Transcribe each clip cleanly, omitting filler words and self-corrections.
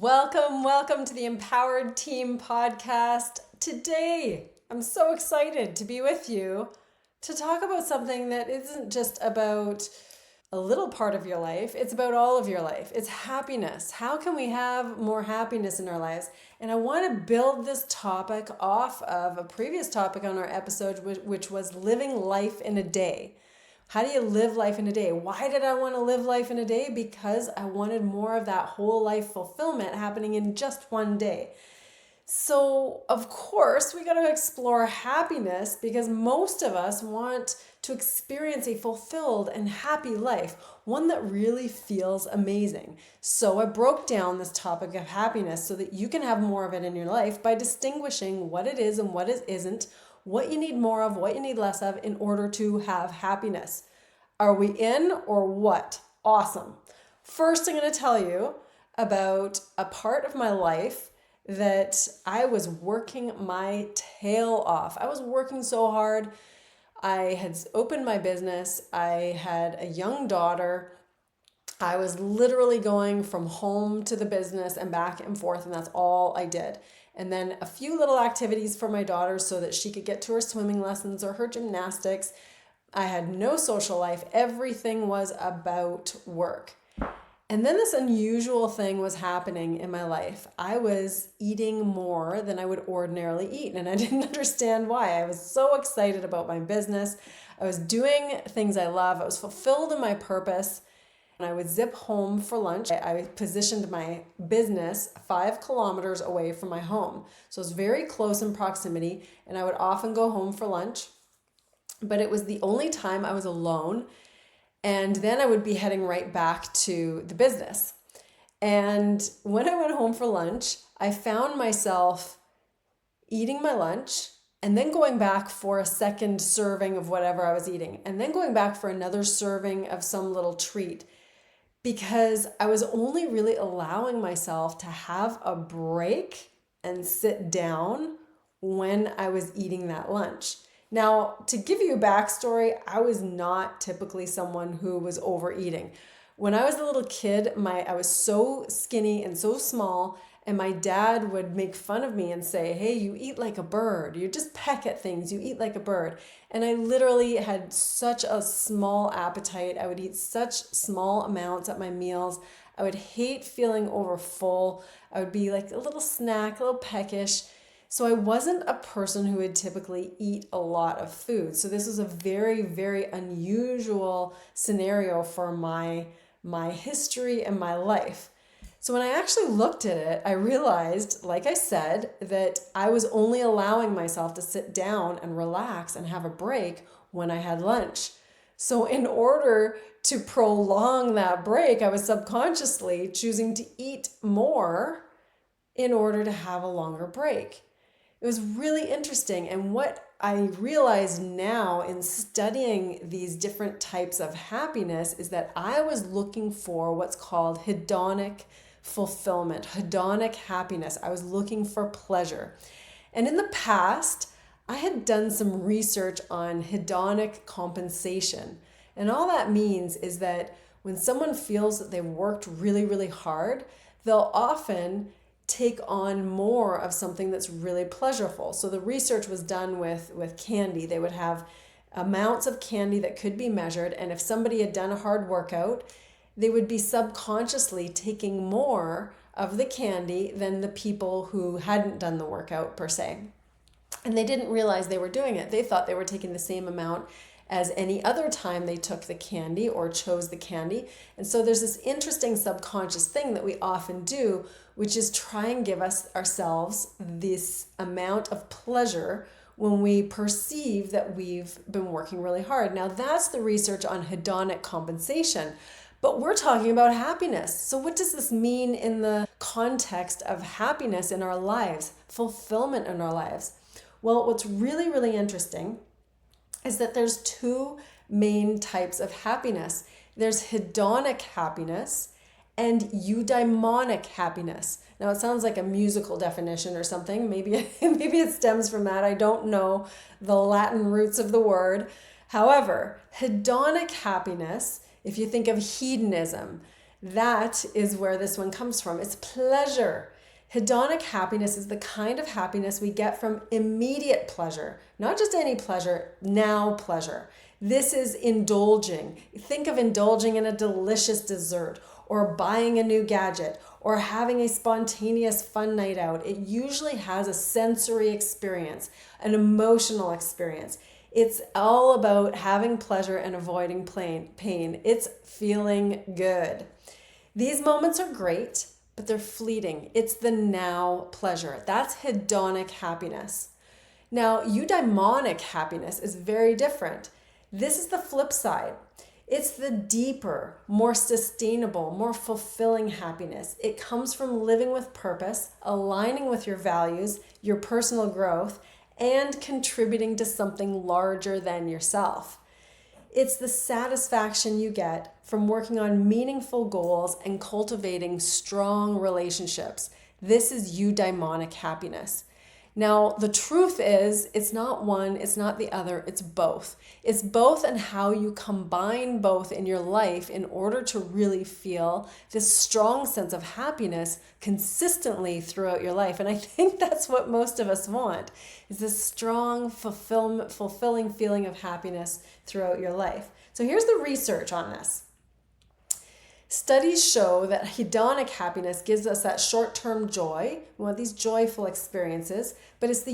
Welcome to the Empowered Team podcast. Today, I'm so excited to be with you to talk about something that isn't just about a little part of your life, it's about all of your life. It's happiness. How can we have more happiness in our lives? And I want to build this topic off of a previous topic on our episode, which was living life in a day. How do you live life in a day? Why did I want to live life in a day? Because I wanted more of that whole life fulfillment happening in just one day. So, of course, we got to explore happiness because most of us want to experience a fulfilled and happy life, one that really feels amazing. So, I broke down this topic of happiness so that you can have more of it in your life by distinguishing what it is and what it isn't, what you need more of, what you need less of in order to have happiness. Are we in or what? Awesome. First, I'm going to tell you about a part of my life that I was working my tail off. I was working so hard. I had opened my business. I had a young daughter. I was literally going from home to the business and back and forth, and that's all I did. And then a few little activities for my daughter so that she could get to her swimming lessons or her gymnastics. I had no social life. Everything was about work. And then this unusual thing was happening in my life. I was eating more than I would ordinarily eat, and I didn't understand why. I was so excited about my business. I was doing things I love. I was fulfilled in my purpose. And I would zip home for lunch. I positioned my business 5 kilometers away from my home. So it was very close in proximity, and I would often go home for lunch. But it was the only time I was alone. And then I would be heading right back to the business. And when I went home for lunch, I found myself eating my lunch and then going back for a second serving of whatever I was eating, and then going back for another serving of some little treat, because I was only really allowing myself to have a break and sit down when I was eating that lunch. Now, to give you a backstory, I was not typically someone who was overeating. When I was a little kid, I was so skinny and so small, and my dad would make fun of me and say, "Hey, you eat like a bird. You just peck at things. You eat like a bird." And I literally had such a small appetite. I would eat such small amounts at my meals. I would hate feeling over full. I would be like a little snack, a little peckish. So I wasn't a person who would typically eat a lot of food. So this was a very, very unusual scenario for my history and my life. So when I actually looked at it, I realized, like I said, that I was only allowing myself to sit down and relax and have a break when I had lunch. So in order to prolong that break, I was subconsciously choosing to eat more in order to have a longer break. It was really interesting. And what I realize now in studying these different types of happiness is that I was looking for what's called hedonic fulfillment, hedonic happiness. I was looking for pleasure. And in the past, I had done some research on hedonic compensation. And all that means is that when someone feels that they've worked really, really hard, they'll often take on more of something that's really pleasurable. So the research was done with candy. They would have amounts of candy that could be measured, and if somebody had done a hard workout, they would be subconsciously taking more of the candy than the people who hadn't done the workout per se. And they didn't realize they were doing it. They thought they were taking the same amount as any other time they took the candy or chose the candy. And so there's this interesting subconscious thing that we often do, which is try and give ourselves this amount of pleasure when we perceive that we've been working really hard. Now that's the research on hedonic compensation, but we're talking about happiness. So what does this mean in the context of happiness in our lives, fulfillment in our lives? Well, what's really, really interesting is that there's 2 main types of happiness. There's hedonic happiness and eudaimonic happiness. Now it sounds like a musical definition or something. Maybe it stems from that. I don't know the Latin roots of the word. However, hedonic happiness, if you think of hedonism, That is where this one comes from. It's pleasure. Hedonic happiness is the kind of happiness we get from immediate pleasure, not just any pleasure, now pleasure. This is indulging. Think of indulging in a delicious dessert or buying a new gadget or having a spontaneous fun night out. It usually has a sensory experience, an emotional experience. It's all about having pleasure and avoiding pain. It's feeling good. These moments are great, but they're fleeting. It's the now pleasure. That's hedonic happiness. Now, eudaimonic happiness is very different. This is the flip side. It's the deeper, more sustainable, more fulfilling happiness. It comes from living with purpose, aligning with your values, your personal growth, and contributing to something larger than yourself. It's the satisfaction you get from working on meaningful goals and cultivating strong relationships. This is eudaimonic happiness. Now, the truth is, it's not one, it's not the other, it's both. It's both and how you combine both in your life in order to really feel this strong sense of happiness consistently throughout your life. And I think that's what most of us want, is this strong, fulfilling feeling of happiness throughout your life. So here's the research on this. Studies show that hedonic happiness gives us that short-term joy. We want these joyful experiences, but it's the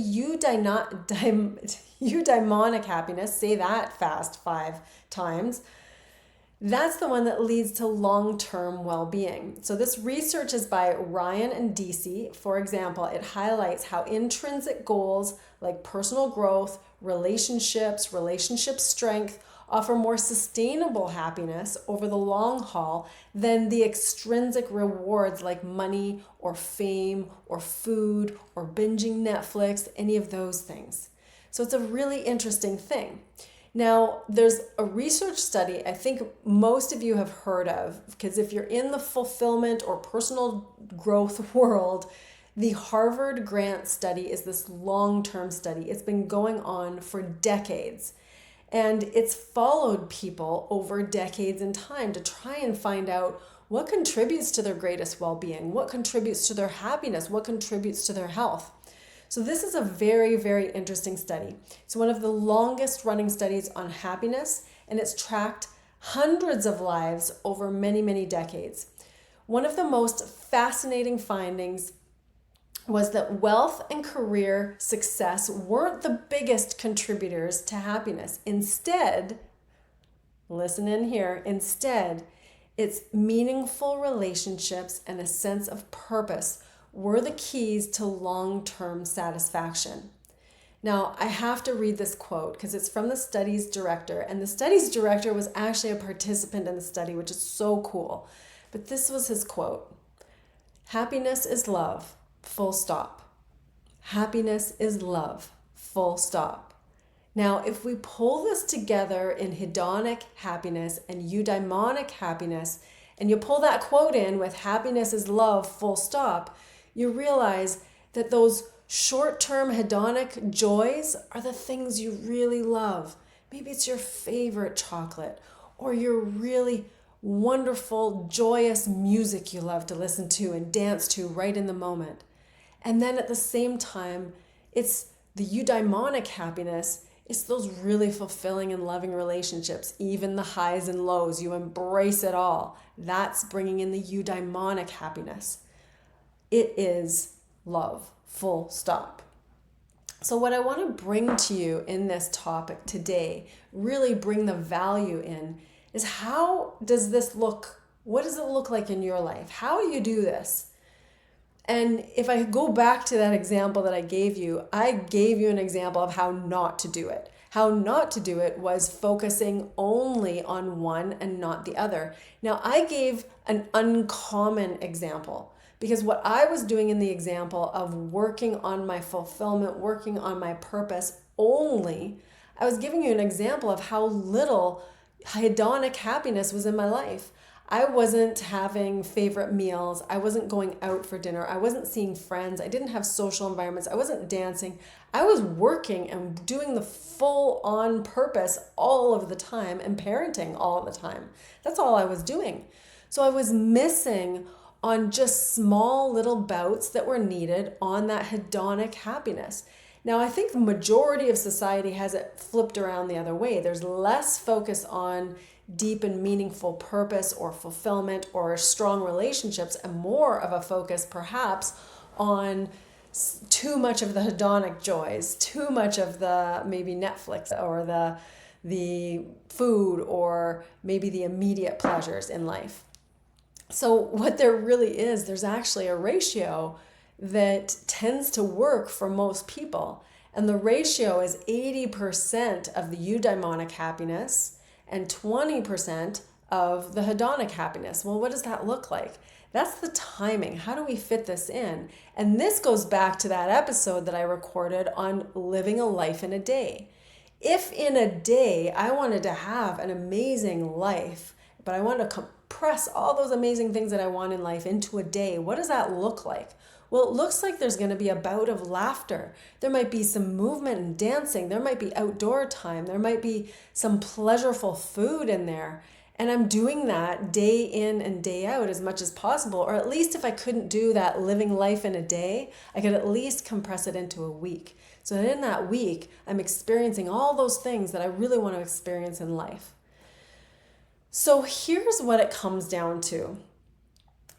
eudaimonic happiness, say that fast 5 times, that's the one that leads to long-term well-being. So this research is by Ryan and Deci. For example, it highlights how intrinsic goals like personal growth, relationship strength, offer more sustainable happiness over the long haul than the extrinsic rewards like money or fame or food or binging Netflix, any of those things. So it's a really interesting thing. Now, there's a research study I think most of you have heard of, because if you're in the fulfillment or personal growth world, the Harvard Grant study is this long-term study. It's been going on for decades. And it's followed people over decades in time to try and find out what contributes to their greatest well-being, what contributes to their happiness, what contributes to their health. So this is a very, very interesting study. It's one of the longest running studies on happiness, and it's tracked hundreds of lives over many, many decades. One of the most fascinating findings was that wealth and career success weren't the biggest contributors to happiness. Instead, listen in here, it's meaningful relationships and a sense of purpose were the keys to long-term satisfaction. Now, I have to read this quote because it's from the study's director, and the study's director was actually a participant in the study, which is so cool. But this was his quote: "Happiness is love. Full stop. Happiness is love. Full stop." Now, if we pull this together in hedonic happiness and eudaimonic happiness, and you pull that quote in with happiness is love, full stop, you realize that those short-term hedonic joys are the things you really love. Maybe it's your favorite chocolate or your really wonderful, joyous music you love to listen to and dance to right in the moment. And then at the same time, it's the eudaimonic happiness. It's those really fulfilling and loving relationships, even the highs and lows. You embrace it all. That's bringing in the eudaimonic happiness. It is love, full stop. So what I want to bring to you in this topic today, really bring the value in, is how does this look? What does it look like in your life? How do you do this? And if I go back to that example that I gave you an example of how not to do it. How not to do it was focusing only on one and not the other. Now, I gave an uncommon example because what I was doing in the example of working on my fulfillment, working on my purpose only, I was giving you an example of how little hedonic happiness was in my life. I wasn't having favorite meals. I wasn't going out for dinner. I wasn't seeing friends. I didn't have social environments. I wasn't dancing. I was working and doing the full-on purpose all of the time and parenting all of the time. That's all I was doing. So I was missing on just small little bouts that were needed on that hedonic happiness. Now, I think the majority of society has it flipped around the other way. There's less focus on deep and meaningful purpose or fulfillment or strong relationships, and more of a focus perhaps on too much of the hedonic joys, too much of the maybe Netflix or the food or maybe the immediate pleasures in life. So what there really is, there's actually a ratio that tends to work for most people. And the ratio is 80% of the eudaimonic happiness and 20% of the hedonic happiness. Well, what does that look like? That's the timing. How do we fit this in? And this goes back to that episode that I recorded on living a life in a day. If in a day I wanted to have an amazing life, but I wanted to compress all those amazing things that I want in life into a day, what does that look like? Well, it looks like there's going to be a bout of laughter. There might be some movement and dancing. There might be outdoor time. There might be some pleasurable food in there. And I'm doing that day in and day out as much as possible. Or at least if I couldn't do that living life in a day, I could at least compress it into a week. So that in that week, I'm experiencing all those things that I really want to experience in life. So here's what it comes down to.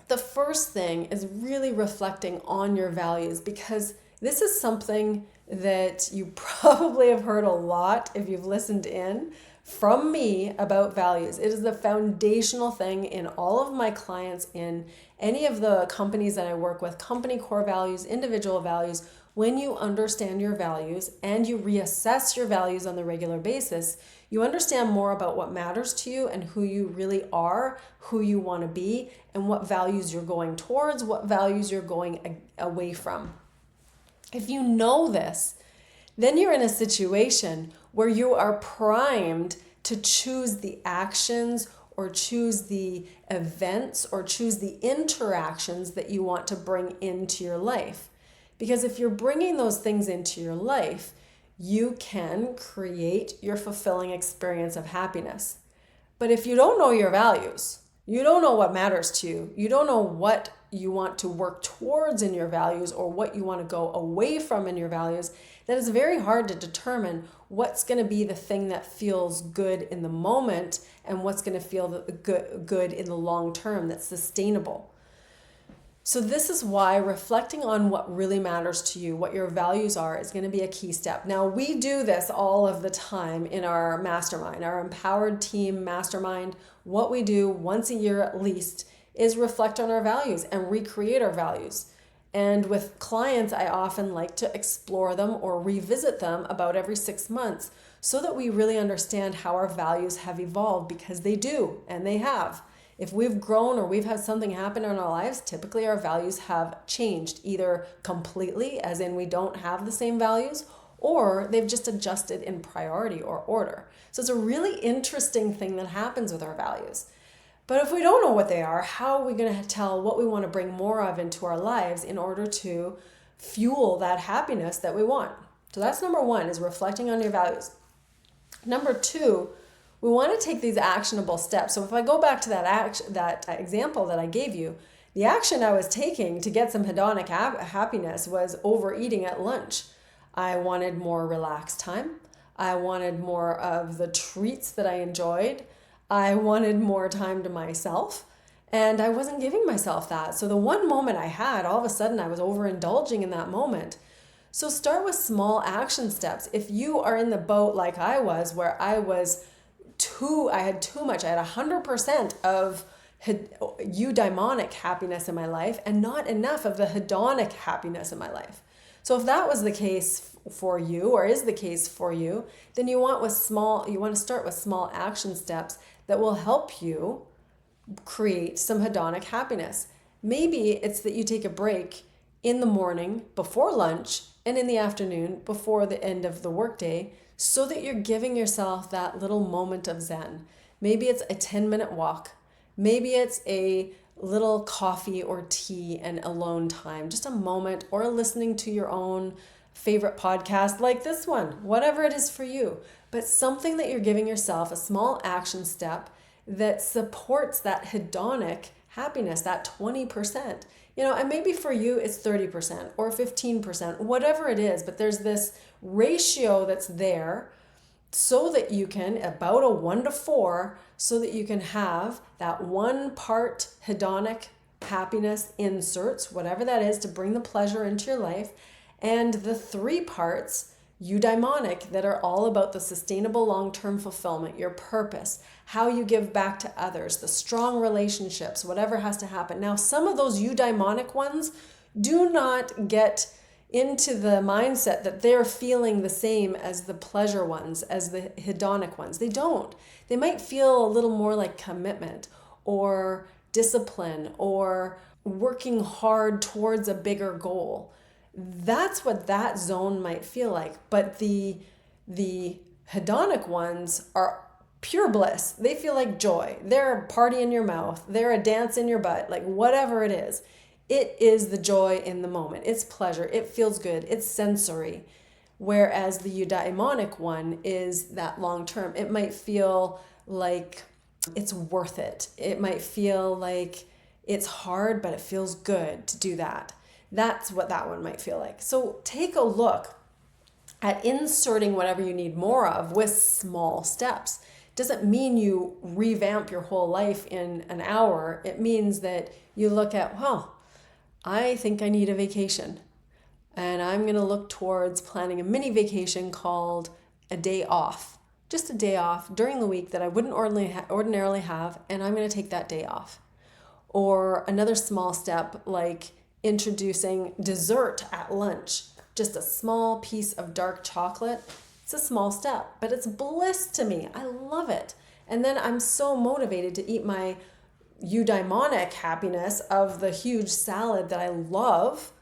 The first thing is really reflecting on your values, because this is something that you probably have heard a lot if you've listened in from me about values. It is the foundational thing in all of my clients, in any of the companies that I work with, company core values, individual values. When you understand your values and you reassess your values on the regular basis, you understand more about what matters to you and who you really are, who you want to be, and what values you're going towards, what values you're going away from. If you know this, then you're in a situation where you are primed to choose the actions or choose the events or choose the interactions that you want to bring into your life. Because if you're bringing those things into your life, you can create your fulfilling experience of happiness. But if you don't know your values, you don't know what matters to you, you don't know what you want to work towards in your values or what you want to go away from in your values, then it's very hard to determine what's going to be the thing that feels good in the moment and what's going to feel good in the long term, that's sustainable. So this is why reflecting on what really matters to you, what your values are, is going to be a key step. Now, we do this all of the time in our mastermind, our empowered team mastermind. What we do once a year at least is reflect on our values and recreate our values. And with clients, I often like to explore them or revisit them about every 6 months so that we really understand how our values have evolved, because they do, and they have. If we've grown or we've had something happen in our lives, typically our values have changed, either completely, as in we don't have the same values, or they've just adjusted in priority or order. So it's a really interesting thing that happens with our values. But if we don't know what they are, how are we going to tell what we want to bring more of into our lives in order to fuel that happiness that we want? So that's number one, is reflecting on your values. Number two, we want to take these actionable steps. So if I go back to that example that I gave you, the action I was taking to get some hedonic happiness was overeating at lunch. I wanted more relaxed time. I wanted more of the treats that I enjoyed. I wanted more time to myself, and I wasn't giving myself that. So the one moment I had, all of a sudden I was overindulging in that moment. So start with small action steps. If you are in the boat like I was, where I had too much, I had 100% of eudaimonic happiness in my life and not enough of the hedonic happiness in my life. So if that was the case for you, or is the case for you, then you want to start with small action steps that will help you create some hedonic happiness. Maybe it's that you take a break in the morning before lunch and in the afternoon before the end of the workday, so that you're giving yourself that little moment of zen. Maybe it's a 10-minute walk. Maybe it's a little coffee or tea and alone time, just a moment, or listening to your own favorite podcast like this one, whatever it is for you. But something that you're giving yourself, a small action step that supports that hedonic happiness, that 20%. And maybe for you it's 30% or 15%, whatever it is, but there's this ratio that's there so that you can, about a 1 to 4, so that you can have that 1 part hedonic happiness inserts, whatever that is, to bring the pleasure into your life, and the 3 parts eudaimonic that are all about the sustainable long-term fulfillment, your purpose, how you give back to others, the strong relationships, whatever has to happen. Now, some of those eudaimonic ones do not get into the mindset that they're feeling the same as the pleasure ones, as the hedonic ones. They don't. They might feel a little more like commitment or discipline or working hard towards a bigger goal. That's what that zone might feel like. But the hedonic ones are pure bliss. They feel like joy. They're a party in your mouth. They're a dance in your butt, like whatever it is. It is the joy in the moment. It's pleasure. It feels good. It's sensory. Whereas the eudaimonic one is that long term. It might feel like it's worth it. It might feel like it's hard, but it feels good to do that. That's what that one might feel like. So take a look at inserting whatever you need more of with small steps. Doesn't mean you revamp your whole life in an hour. It means that you look at, I think I need a vacation. And I'm going to look towards planning a mini vacation called a day off. Just a day off during the week that I wouldn't ordinarily have, and I'm going to take that day off. Or another small step like introducing dessert at lunch. Just a small piece of dark chocolate. It's a small step, but it's bliss to me. I love it. And then I'm so motivated to eat my eudaimonic happiness of the huge salad that I love.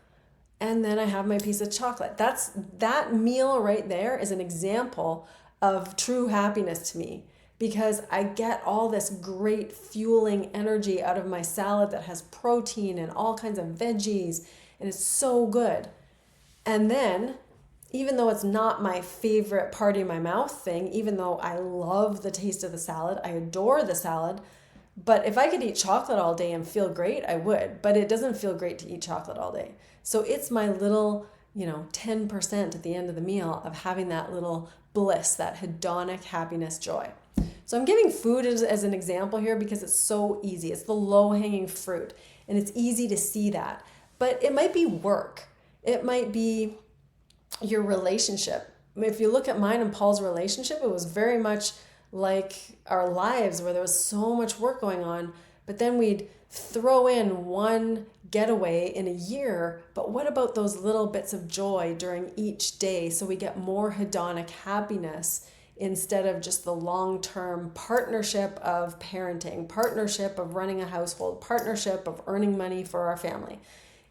And then I have my piece of chocolate. That meal right there is an example of true happiness to me, because I get all this great fueling energy out of my salad that has protein and all kinds of veggies, and it's so good. And then, even though it's not my favorite party in my mouth thing, even though I love the taste of the salad, I adore the salad, but if I could eat chocolate all day and feel great, I would. But it doesn't feel great to eat chocolate all day. So it's my little, 10% at the end of the meal of having that little bliss, that hedonic happiness joy. So I'm giving food as an example here because it's so easy. It's the low-hanging fruit, and it's easy to see that. But it might be work. It might be your relationship. If you look at mine and Paul's relationship, it was very much like our lives where there was so much work going on, but then we'd throw in one getaway in a year. But what about those little bits of joy during each day so we get more hedonic happiness instead of just the long-term partnership of parenting, partnership of running a household, partnership of earning money for our family?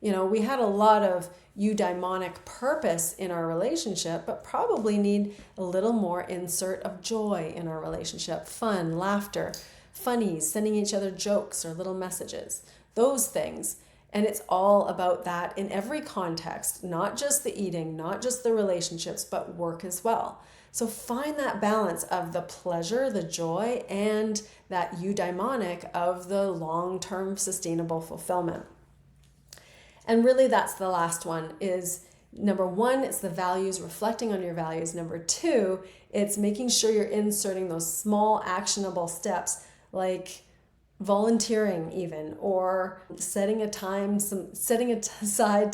We had a lot of eudaimonic purpose in our relationship, but probably need a little more insert of joy in our relationship. Fun, laughter, funnies, sending each other jokes or little messages, those things. And it's all about that in every context, not just the eating, not just the relationships, but work as well. So find that balance of the pleasure, the joy, and that eudaimonic of the long-term sustainable fulfillment. And really that's the last one is, number 1, it's the values, reflecting on your values. Number 2, it's making sure you're inserting those small actionable steps like volunteering even, or setting aside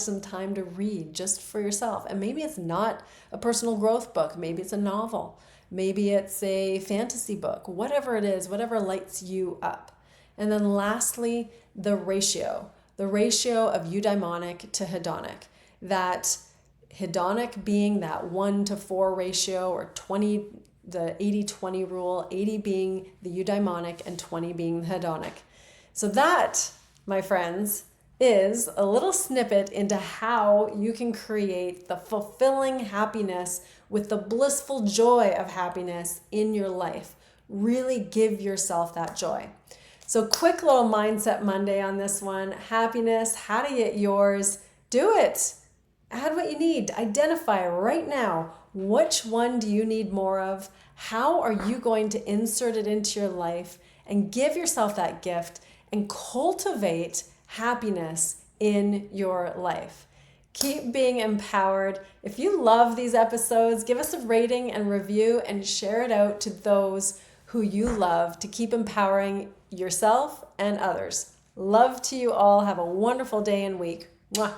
some time to read just for yourself. And maybe it's not a personal growth book. Maybe it's a novel. Maybe it's a fantasy book, whatever it is, whatever lights you up. And then lastly, the ratio of eudaimonic to hedonic. That hedonic being that 1 to 4 ratio, or 20, the 80-20 rule, 80 being the eudaimonic and 20 being the hedonic. So that, my friends, is a little snippet into how you can create the fulfilling happiness with the blissful joy of happiness in your life. Really give yourself that joy. So quick little Mindset Monday on this one. Happiness, how to get yours. Do it. Add what you need. Identify right now, which one do you need more of? How are you going to insert it into your life? and give yourself that gift and cultivate happiness in your life. Keep being empowered. If you love these episodes, give us a rating and review and share it out to those who you love to keep empowering yourself and others. Love to you all. Have a wonderful day and week. Mwah.